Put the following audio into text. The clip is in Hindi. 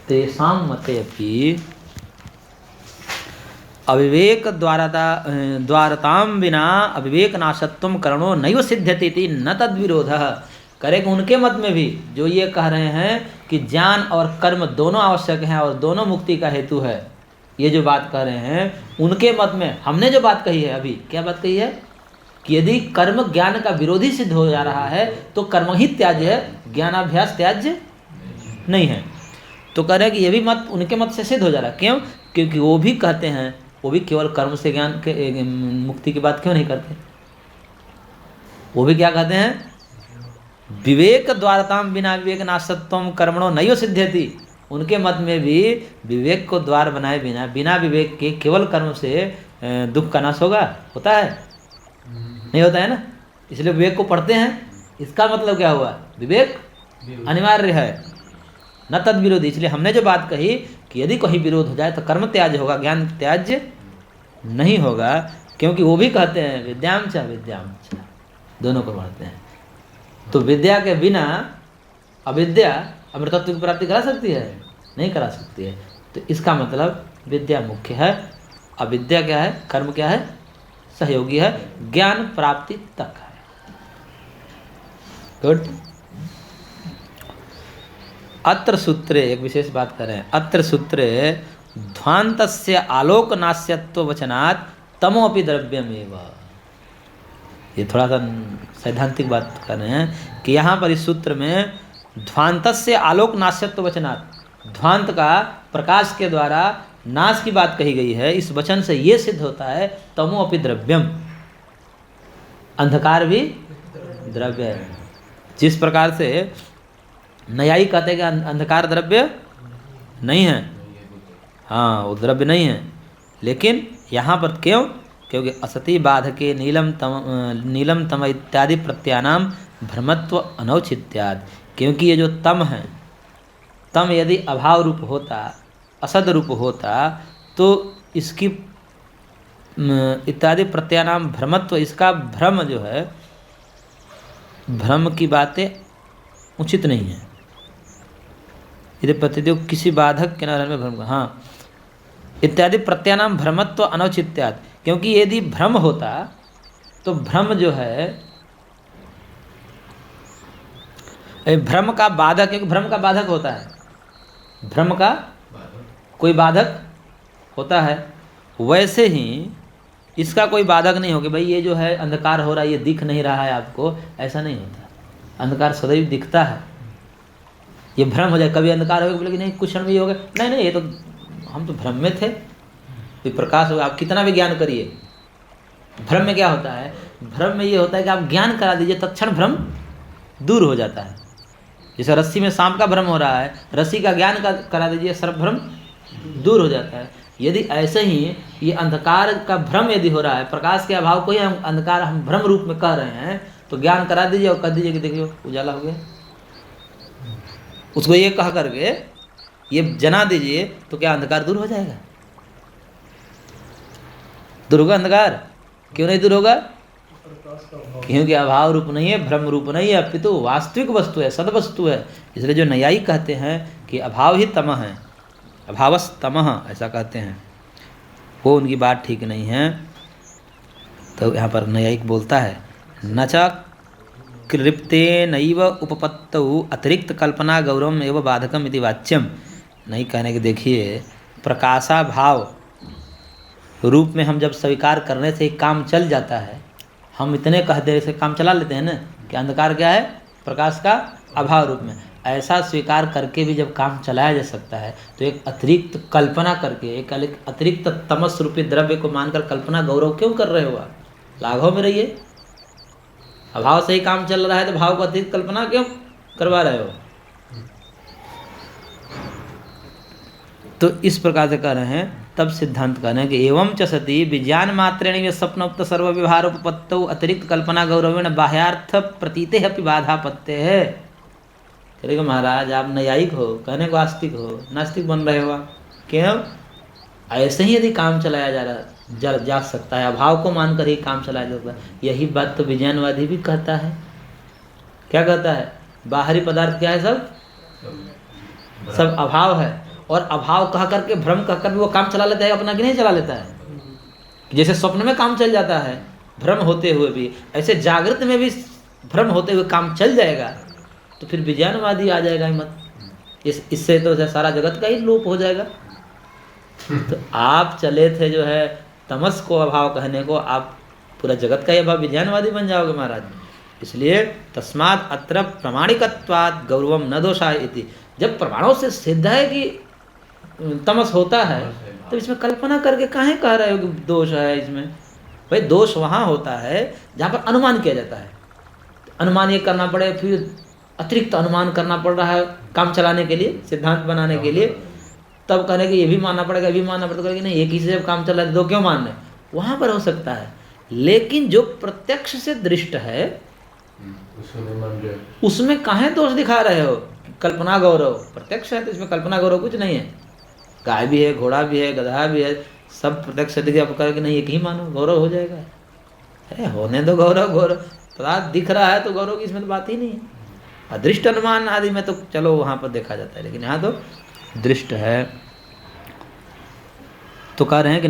तेषां मते अपि अविवेक द्वारतां विना अविवेक नाशत्वं करणो नैव सिद्ध्यति इति न तद्विरोधः। करे कि उनके मत में भी जो ये कह रहे हैं कि ज्ञान और कर्म दोनों आवश्यक हैं और दोनों मुक्ति का हेतु है, ये जो बात कह रहे हैं उनके मत में हमने जो बात कही है अभी, क्या बात कही है कि यदि कर्म ज्ञान का विरोधी सिद्ध हो जा रहा है तो कर्म ही त्याज्य है, ज्ञानाभ्यास त्याज्य नहीं है। तो कह रहे हैं कि ये भी मत उनके मत से सिद्ध हो जा रहा है। क्यों? क्योंकि वो भी कहते हैं, वो भी केवल कर्म से ज्ञान के मुक्ति की बात क्यों नहीं करते? वो भी क्या कहते हैं? विवेक द्वारताम बिना विवेक नाशत्वम कर्मणो नैव सिद्ध्यति। उनके मत में भी विवेक को द्वार बनाए बिना, बिना विवेक के केवल कर्म से दुख का नाश होता है? नहीं होता है ना। इसलिए विवेक को पढ़ते हैं। इसका मतलब क्या हुआ? विवेक अनिवार्य है, न तद विरोधी। इसलिए हमने जो बात कही कि यदि कोई विरोध हो जाए तो कर्म त्याज्य होगा, ज्ञान त्याज्य नहीं होगा। क्योंकि वो भी कहते हैं विद्याम च विद्याम च, दोनों को पढ़ते हैं। तो विद्या के बिना अविद्या अमृतत्व की प्राप्ति करा सकती है? नहीं करा सकती है। तो इसका मतलब विद्या मुख्य है, अविद्या क्या है? कर्म क्या है? सहयोगी है, ज्ञान प्राप्ति तक है। गुड। अत्र सूत्रे एक विशेष बात कर रहे हैं। अत्र सूत्रे ध्वान्तस्य आलोकनाश्यत्व वचनात् तमोपि द्रव्यमेव। ये थोड़ा सा सैद्धांतिक बात कर रहे हैं कि यहाँ पर इस सूत्र में ध्वान्तस्य आलोकनाश्यत्व वचनात्, ध्वांत का प्रकाश के द्वारा नाश की बात कही गई है। इस वचन से ये सिद्ध होता है तमोपि द्रव्यम, अंधकार भी द्रव्य है। जिस प्रकार से न्यायी कहते हैं कि अंधकार द्रव्य नहीं है, हाँ वो द्रव्य नहीं है, लेकिन यहाँ पर क्यों? क्योंकि असति बाधके नीलम तम इत्यादि प्रत्यानाम भ्रमत्व अनौचित्याद। क्योंकि ये जो तम है, तम यदि अभाव रूप होता, असद रूप होता, तो इसकी इत्यादि प्रत्यानाम भ्रमत्व, इसका भ्रम जो है, भ्रम की बातें उचित नहीं है। यदि प्रतिदिव किसी बाधक के नारायण में भ्रम, हाँ इत्यादि प्रत्यानाम भ्रमत्व अनौचित्याद। क्योंकि यदि भ्रम होता तो भ्रम जो है, भ्रम का बाधक, क्योंकि भ्रम का बाधक होता है, भ्रम का कोई बाधक होता है, वैसे ही इसका कोई बाधक नहीं हो कि भाई ये जो है अंधकार हो रहा है, ये दिख नहीं रहा है आपको, ऐसा नहीं होता। अंधकार सदैव दिखता है। ये भ्रम हो जाए, कभी अंधकार हो गया, बोले कि नहीं कुछ क्षण में ये हो गया, नहीं नहीं ये तो हम तो भ्रम में थे, तो प्रकाश होगा। आप कितना भी ज्ञान करिए, भ्रम में क्या होता है? भ्रम में ये होता है कि आप ज्ञान करा दीजिए, तत्क्षण भ्रम दूर हो जाता है। जैसे रस्सी में सांप का भ्रम हो रहा है, रस्सी का ज्ञान करा दीजिए, सर्व भ्रम दूर हो जाता है। यदि ऐसे ही ये अंधकार का भ्रम यदि हो रहा है, प्रकाश के अभाव को ही हम अंधकार, हम भ्रम रूप में कह रहे हैं, तो ज्ञान करा दीजिए और कह दीजिए कि देखिए उजाला हो गया। उसको ये कह करके ये जना दीजिए, तो क्या अंधकार दूर हो जाएगा? दूर होगा अंधकार? क्यों नहीं दूर होगा? क्योंकि अभाव रूप नहीं है, भ्रम रूप नहीं है, अपितु वास्तविक वस्तु है, सद वस्तु है। इसलिए जो न्यायी कहते हैं कि अभाव ही तमः है, अभावस तमः ऐसा कहते हैं, वो उनकी बात ठीक नहीं है। तो यहाँ पर न्यायिक बोलता है न च कृप्तेनैव उपपत्तौ अतिरिक्त कल्पना गौरवम एवं बाधकम इति वाच्यम। नहीं कहने के देखिए, प्रकाशा भाव रूप में हम जब स्वीकार करने से काम चल जाता है, हम इतने कह दे से काम चला लेते हैं ना कि अंधकार क्या है? प्रकाश का अभाव रूप में। ऐसा स्वीकार करके भी जब काम चलाया जा सकता है, तो एक अतिरिक्त कल्पना करके, एक अतिरिक्त तमस रूपी द्रव्य को मानकर कल्पना गौरव क्यों कर रहे हो? आप लाघव में रहिए। अभाव से ही काम चल रहा है तो भाव को अतिरिक्त कल्पना क्यों करवा रहे हो? तो इस प्रकार से कह रहे हैं। तब सिद्धांत कह रहे हैं कि एवं च सति विज्ञान मात्रेण स्वप्नोक्त सर्व व्यवहार उपपत्तौ अतिरिक्त कल्पना गौरवेण बाह्यार्थ प्रतीते अपि बाधापत्ते है। कहेगा महाराज आप न्यायिक हो, कहने को आस्तिक हो, नास्तिक बन रहे हो आप। क्यों? ऐसे ही यदि काम चलाया जा सकता है, अभाव को मानकर ही काम चलाया जाता है। यही बात तो विज्ञानवादी भी कहता है। क्या कहता है? बाहरी पदार्थ क्या है? सब अभाव है। और अभाव कह करके, भ्रम कह कर भी वो काम चला लेता है अपना, कि नहीं चला लेता है? जैसे स्वप्न में काम चल जाता है भ्रम होते हुए भी, ऐसे जागृत में भी भ्रम होते हुए काम चल जाएगा, तो फिर विज्ञानवादी आ जाएगा हिम्मत, इससे तो सारा जगत का ही लोप हो जाएगा। तो आप चले थे जो है तमस को अभाव कहने को, आप पूरा जगत का ही अभाव, विज्ञानवादी बन जाओगे महाराज। इसलिए तस्मात् अत्र प्रामाणिकत्वात् गौरवम न दोषाय इति। जब प्रमाणों से सिद्ध है कि तमस होता है, तो इसमें कल्पना करके काहे कह रहे हो कि दोष है इसमें? भाई दोष वहाँ होता है जहाँ पर अनुमान किया जाता है। अनुमान ये करना पड़े, फिर अतिरिक्त अनुमान करना पड़ रहा है काम चलाने के लिए, सिद्धांत बनाने के लिए, तब कहने कि ये भी मानना पड़ेगा, ये भी मानना पड़ेगा, करेंगे नहीं एक ही से जब काम चल रहा है तो क्यों मान रहे? वहाँ पर हो सकता है, लेकिन जो प्रत्यक्ष से दृष्ट है उसमें काहे दोष दिखा रहे हो? कल्पना गौरव प्रत्यक्ष है तो इसमें कल्पना गौरव कुछ नहीं है। गाय भी है, घोड़ा भी है, गधा भी है, सब प्रत्यक्ष से दिखे, आप करके नहीं एक ही मानो, गौरव हो जाएगा। अरे होने दो गौरव, गौरव पदार्थ दिख रहा है तो गौरव की इसमें तो बात ही नहीं है। अदृष्ट अनुमान आदि में तो चलो वहाँ पर देखा जाता है, लेकिन यहाँ तो दृष्ट है। तो कह रहे हैं कि